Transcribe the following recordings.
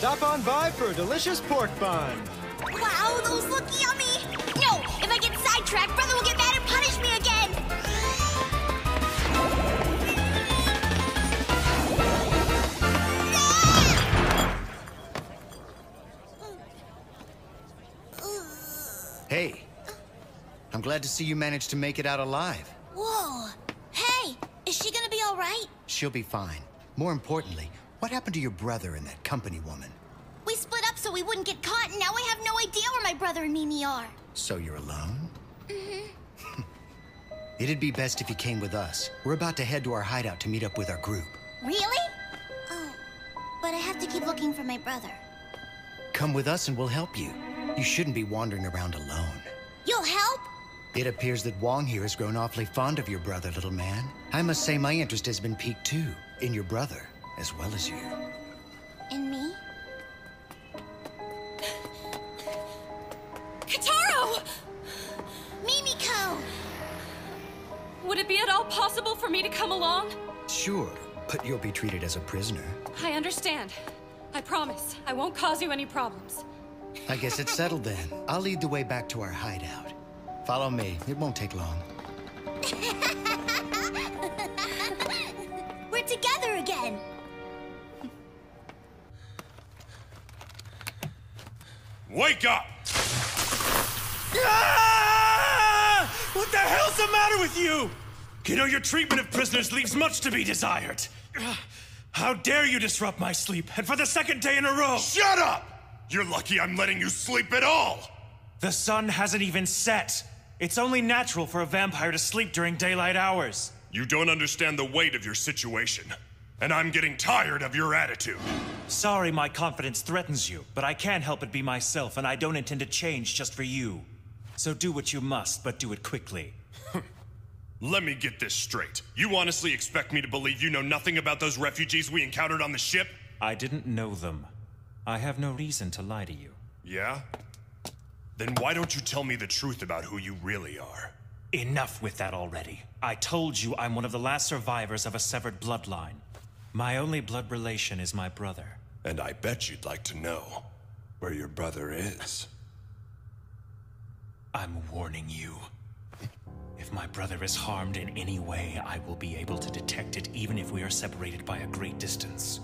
Stop on by for a delicious pork bun. Wow, those look yummy! No! If I get sidetracked, Brother will get mad and punish me again! Hey, I'm glad to see you managed to make it out alive. Whoa! Hey, is she gonna be all right? She'll be fine. More importantly, what happened to your brother and that company woman? We split up so we wouldn't get caught, and now I have no idea where my brother and Mimi are. So you're alone? Mm-hmm. It'd be best if you came with us. We're about to head to our hideout to meet up with our group. Really? Oh, but I have to keep looking for my brother. Come with us and we'll help you. You shouldn't be wandering around alone. You'll help? It appears that Wong here has grown awfully fond of your brother, little man. I must say my interest has been piqued too, in your brother, as well as you. And me? Kotaro! Mimiko! Would it be at all possible for me to come along? Sure, but you'll be treated as a prisoner. I understand. I promise. I won't cause you any problems. I guess it's settled then. I'll lead the way back to our hideout. Follow me. It won't take long. We're together again! Wake up! Ah! What the hell's the matter with you? You know, your treatment of prisoners leaves much to be desired. How dare you disrupt my sleep, and for the second day in a row! Shut up! You're lucky I'm letting you sleep at all! The sun hasn't even set. It's only natural for a vampire to sleep during daylight hours. You don't understand the weight of your situation. And I'm getting tired of your attitude. Sorry my confidence threatens you, but I can't help but be myself, and I don't intend to change just for you. So do what you must, but do it quickly. Let me get this straight. You honestly expect me to believe you know nothing about those refugees we encountered on the ship? I didn't know them. I have no reason to lie to you. Yeah? Then why don't you tell me the truth about who you really are? Enough with that already. I told you I'm one of the last survivors of a severed bloodline. My only blood relation is my brother. And I bet you'd like to know where your brother is. I'm warning you. If my brother is harmed in any way, I will be able to detect it even if we are separated by a great distance.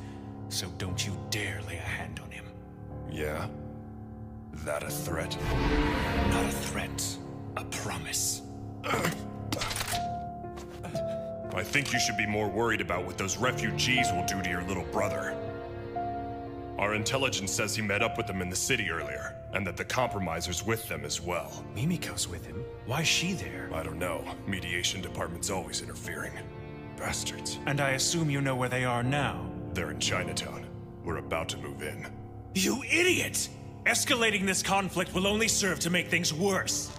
So don't you dare lay a hand on him. Yeah? That a threat? Not a threat. A promise. I think you should be more worried about what those refugees will do to your little brother. Our intelligence says he met up with them in the city earlier, and that the compromiser's with them as well. Mimiko's with him? Why's she there? I don't know. Mediation department's always interfering. Bastards. And I assume you know where they are now? They're in Chinatown. We're about to move in. You idiot! Escalating this conflict will only serve to make things worse.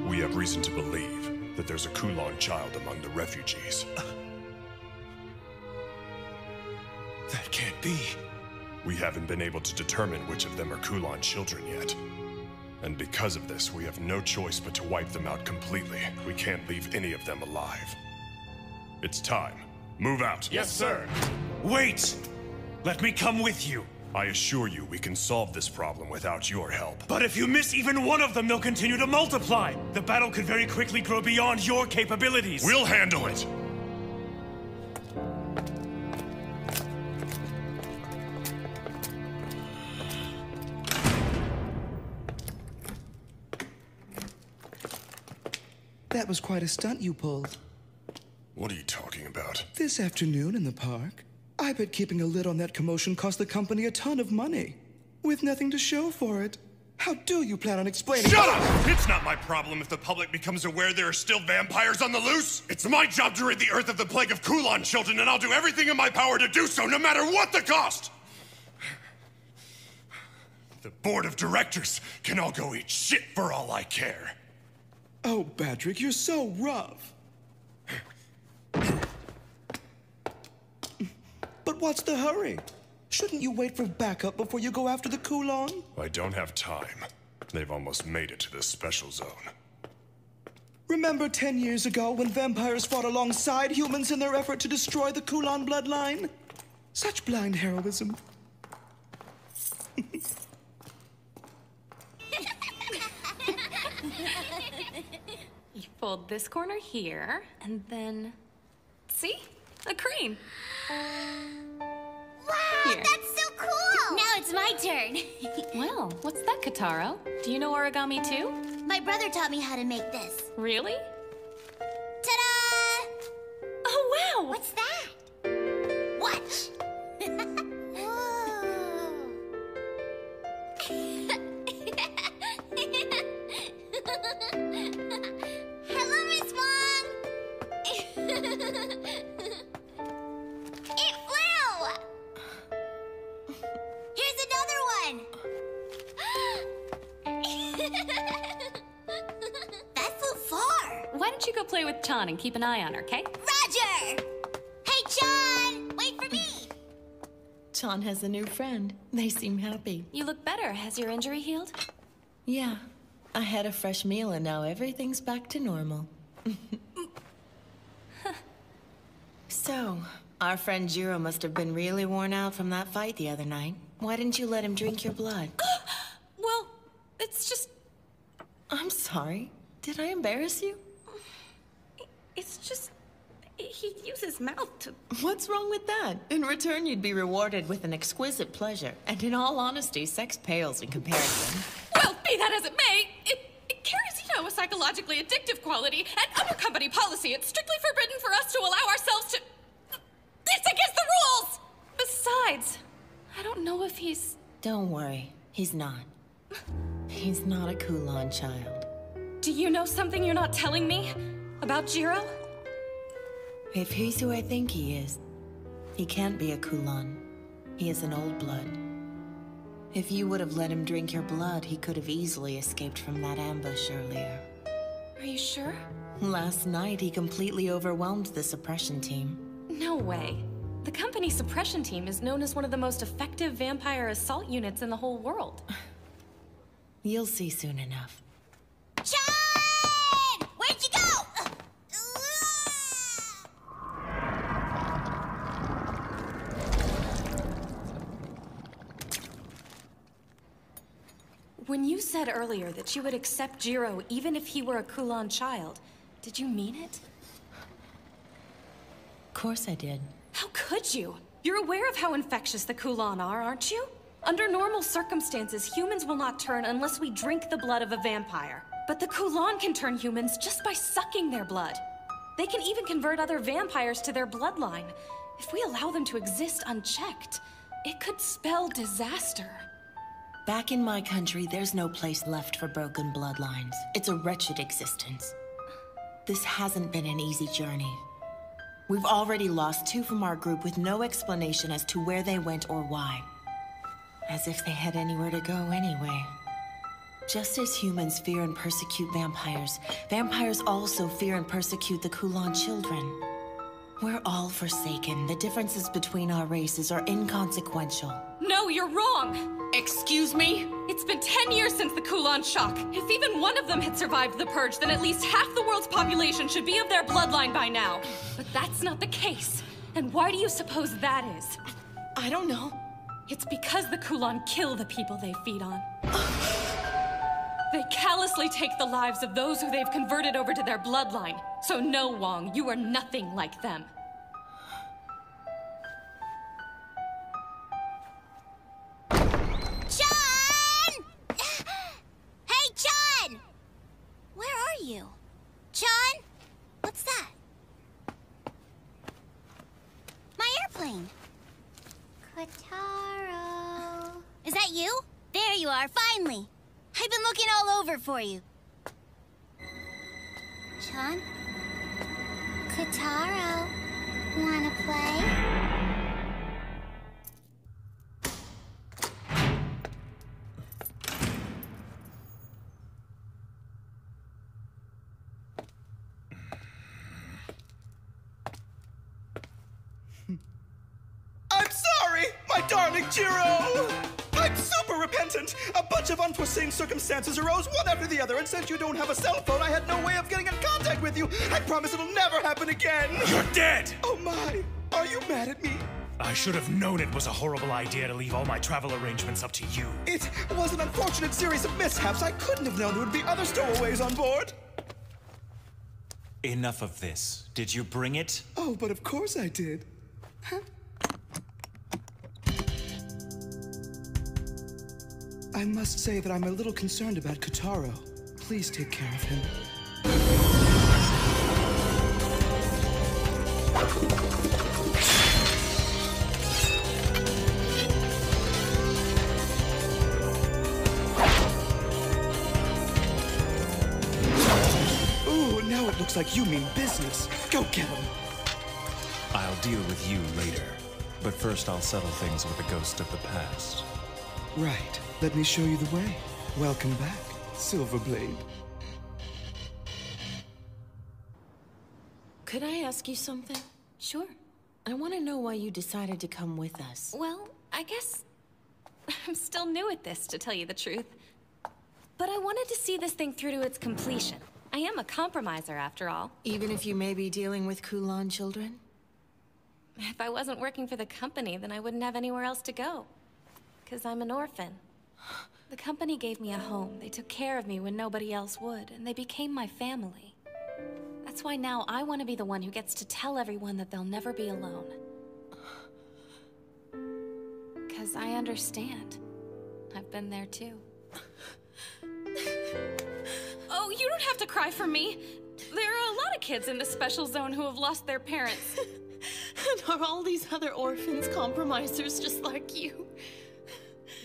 We have reason to believe that there's a Kowloon child among the refugees. That can't be. We haven't been able to determine which of them are Kowloon children yet. And because of this, we have no choice but to wipe them out completely. We can't leave any of them alive. It's time. Move out. Yes, sir. Wait! Let me come with you. I assure you we can solve this problem without your help. But if you miss even one of them, they'll continue to multiply. The battle could very quickly grow beyond your capabilities. We'll handle it! That was quite a stunt you pulled. What are you talking about? This afternoon in the park, I bet keeping a lid on that commotion cost the company a ton of money, with nothing to show for it. How do you plan on explaining— Shut up! It's not my problem if the public becomes aware there are still vampires on the loose. It's my job to rid the Earth of the plague of Kowloon children, and I'll do everything in my power to do so, no matter what the cost! The board of directors can all go eat shit for all I care. Oh, Patrick, you're so rough. But what's the hurry? Shouldn't you wait for backup before you go after the Kowloon? I don't have time. They've almost made it to the Special Zone. Remember 10 years ago when vampires fought alongside humans in their effort to destroy the Kowloon bloodline? Such blind heroism. You fold this corner here, and then... See? A crane. Wow, Here. that's so cool! Now it's my turn. Well, what's that, Kotaro? Do you know origami too? My brother taught me how to make this. Really? Ta-da! Oh, wow! What's that? Watch! Whoa. Hello, Miss Wong! It flew! Here's another one! That flew far! Why don't you go play with Chan and keep an eye on her, okay? Roger! Hey, John! Wait for me! Chan has a new friend. They seem happy. You look better. Has your injury healed? Yeah. I had a fresh meal and now everything's back to normal. So, our friend Jiro must have been really worn out from that fight the other night. Why didn't you let him drink your blood? Well, it's just... I'm sorry. Did I embarrass you? It's just... He used his mouth to... What's wrong with that? In return, you'd be rewarded with an exquisite pleasure. And in all honesty, sex pales in comparison. Well, be that as it may, it carries, you know, a psychologically addictive quality, and under company policy, it's strictly forbidden for us to allow ourselves to... It's against the rules! Besides, I don't know if he's... Don't worry. He's not. He's not a Kowloon child. Do you know something you're not telling me? About Jiro? If he's who I think he is, he can't be a Kowloon. He is an old blood. If you would have let him drink your blood, he could have easily escaped from that ambush earlier. Are you sure? Last night, he completely overwhelmed the suppression team. No way. The company suppression team is known as one of the most effective vampire assault units in the whole world. You'll see soon enough. John! Where'd you go? When you said earlier that you would accept Jiro even if he were a Kowloon child, did you mean it? Of course I did. How could you? You're aware of how infectious the Kowloon are, aren't you? Under normal circumstances, humans will not turn unless we drink the blood of a vampire. But the Kowloon can turn humans just by sucking their blood. They can even convert other vampires to their bloodline. If we allow them to exist unchecked, it could spell disaster. Back in my country, there's no place left for broken bloodlines. It's a wretched existence. This hasn't been an easy journey. We've already lost 2 from our group with no explanation as to where they went or why. As if they had anywhere to go anyway. Just as humans fear and persecute vampires, vampires also fear and persecute the Kowloon children. We're all forsaken. The differences between our races are inconsequential. No, you're wrong! Excuse me? It's been 10 years since the Kowloon Shock. If even one of them had survived the purge, then at least half the world's population should be of their bloodline by now. But that's not the case. And why do you suppose that is? I don't know. It's because the Kowloon kill the people they feed on. They callously take the lives of those who they've converted over to their bloodline. So no, Wong, you are nothing like them. John! Hey, John! Where are you? John? What's that? My airplane. Kotaro. Is that you? There you are, finally. I've been looking all over for you. John? Kotaro. Wanna play? I'm sorry, my darling Jiro! I'm super repentant! A bunch of unforeseen circumstances arose one after the other, and since you don't have a cell phone, I had no way of getting in contact with you! I promise it'll never happen again! You're dead! Oh my! Are you mad at me? I should have known it was a horrible idea to leave all my travel arrangements up to you. It was an unfortunate series of mishaps. I couldn't have known there would be other stowaways on board. Enough of this. Did you bring it? Oh, but of course I did. Huh? I must say that I'm a little concerned about Kotaro. Please take care of him. Ooh, now it looks like you mean business. Go get him. I'll deal with you later. But first I'll settle things with the ghost of the past. Right. Let me show you the way. Welcome back, Silverblade. Could I ask you something? Sure. I want to know why you decided to come with us. Well, I guess I'm still new at this, to tell you the truth. But I wanted to see this thing through to its completion. I am a compromiser, after all. Even if you may be dealing with Kowloon children? If I wasn't working for the company, then I wouldn't have anywhere else to go. 'Cause I'm an orphan. The company gave me a home. They took care of me when nobody else would, and they became my family. That's why now I want to be the one who gets to tell everyone that they'll never be alone. 'Cause I understand. I've been there too. Oh, you don't have to cry for me. There are a lot of kids in the Special Zone who have lost their parents. And are all these other orphans compromisers just like you?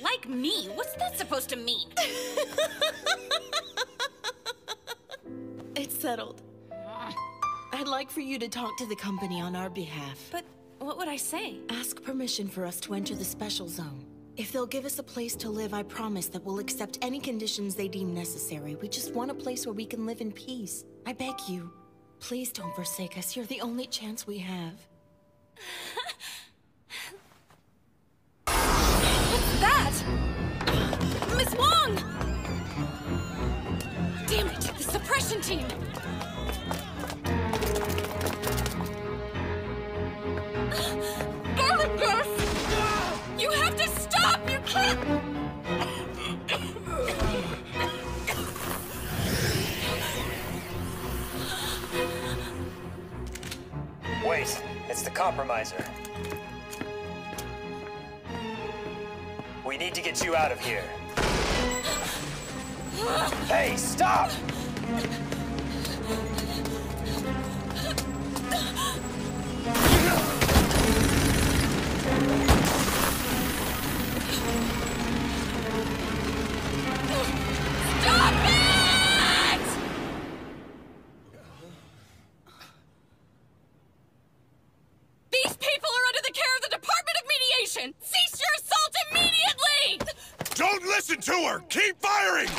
Like me? What's that supposed to mean? It's settled. I'd like for you to talk to the company on our behalf. But what would I say? Ask permission for us to enter the Special Zone. If they'll give us a place to live, I promise that we'll accept any conditions they deem necessary. We just want a place where we can live in peace. I beg you. Please don't forsake us. You're the only chance we have. What's that? Miss Wong! Damn it, the suppression team! Damn it, you have to stop! You can't! Wait, it's the compromiser. We need to get you out of here. Hey, stop! Stop it! These people are under the care of the Department of Mediation! Cease your assault immediately! Don't listen to her! Keep firing!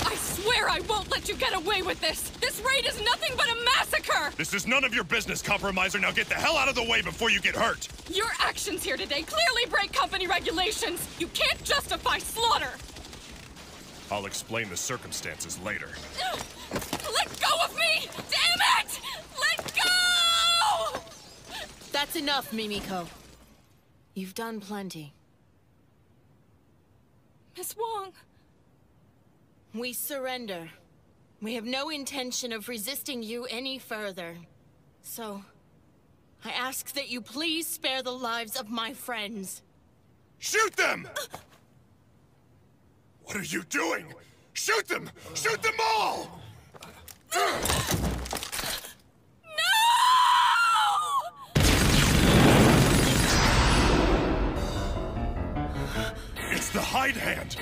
I swear I won't let you get away with this! This raid is nothing but a massacre! This is none of your business, compromiser. Now get the hell out of the way before you get hurt! Your actions here today clearly break company regulations! You can't justify slaughter! I'll explain the circumstances later. Let go of me! Damn it! Let go! That's enough, Mimiko. You've done plenty. Miss Wong. We surrender. We have no intention of resisting you any further. So, I ask that you please spare the lives of my friends. Shoot them! What are you doing? Shoot them! Shoot them all! It's the hide hand!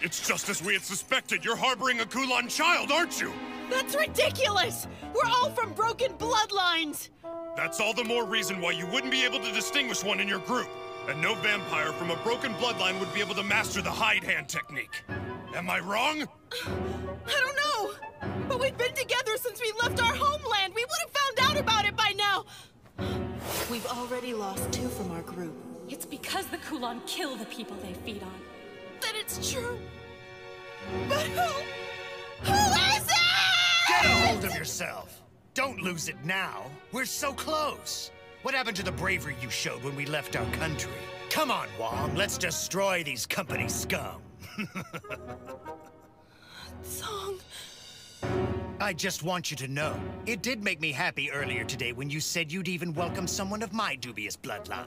It's just as we had suspected. You're harboring a Kowloon child, aren't you? That's ridiculous! We're all from broken bloodlines! That's all the more reason why you wouldn't be able to distinguish one in your group. And no vampire from a broken bloodline would be able to master the hide hand technique. Am I wrong? I don't know! But we've been together since we left our homeland! We would have found out about it by now! We've already lost 2 from our group. It's because the Kowloon kill the people they feed on. That it's true. But who is it? Get a hold of yourself. Don't lose it now. We're so close. What happened to the bravery you showed when we left our country? Come on, Wong, let's destroy these company scum. Song. I just want you to know, it did make me happy earlier today when you said you'd even welcome someone of my dubious bloodline.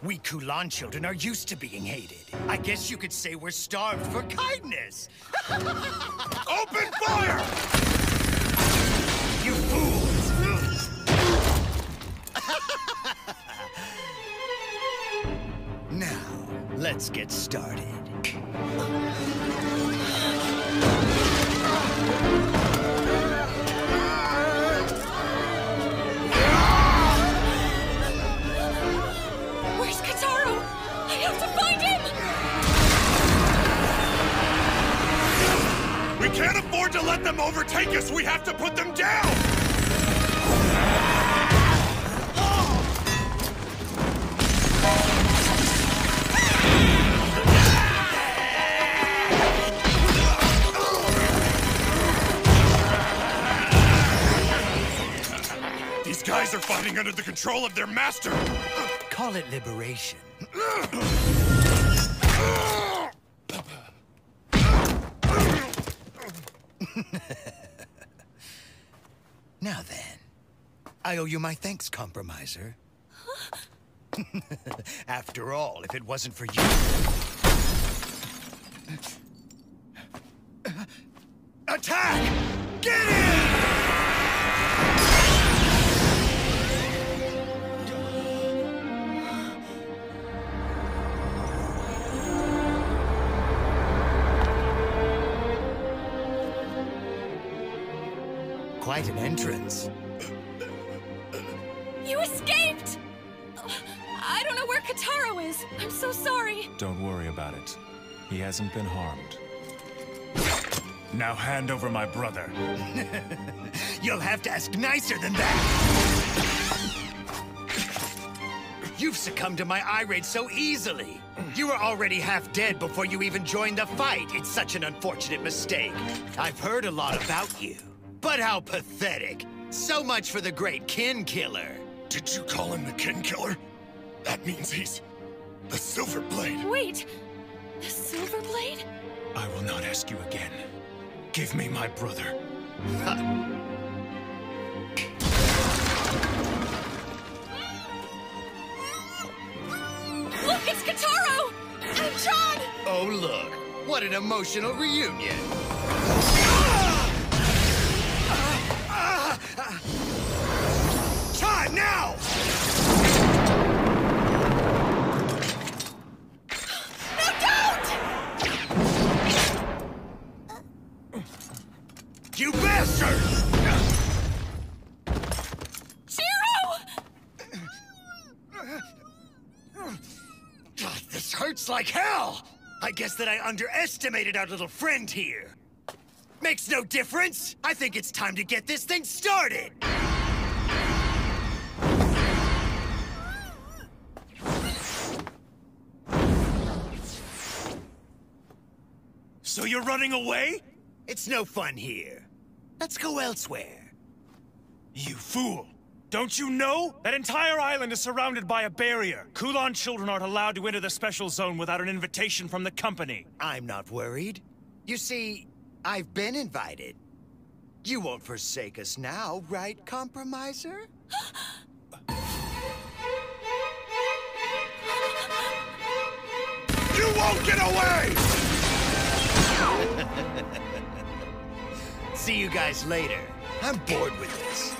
We Kowloon children are used to being hated. I guess you could say we're starved for kindness. Open fire! You fools! Now, let's get started. Where's Kotaro? I have to find him! We can't afford to let them overtake us! We have to put them down! These guys are fighting under the control of their master! Call it liberation. Now then, I owe you my thanks, compromiser. After all, if it wasn't for you... Attack! Get in! Quite an entrance. You escaped! I don't know where Kotaro is. I'm so sorry. Don't worry about it. He hasn't been harmed. Now hand over my brother. You'll have to ask nicer than that. You've succumbed to my irate so easily. You were already half dead before you even joined the fight. It's such an unfortunate mistake. I've heard a lot about you. But how pathetic. So much for the great kin killer. Did you call him the kin killer? That means he's the Silver Blade. Wait, the Silver Blade? I will not ask you again. Give me my brother. Look, it's Kotaro! And John! Oh, look. What an emotional reunion. Time now! No, don't! You bastard! God, this hurts like hell! I guess that I underestimated our little friend here. Makes no difference! I think it's time to get this thing started! So you're running away? It's no fun here. Let's go elsewhere. You fool! Don't you know? That entire island is surrounded by a barrier. Kowloon children aren't allowed to enter the Special Zone without an invitation from the company. I'm not worried. You see, I've been invited. You won't forsake us now, right, compromiser? You won't get away! See you guys later. I'm bored with this.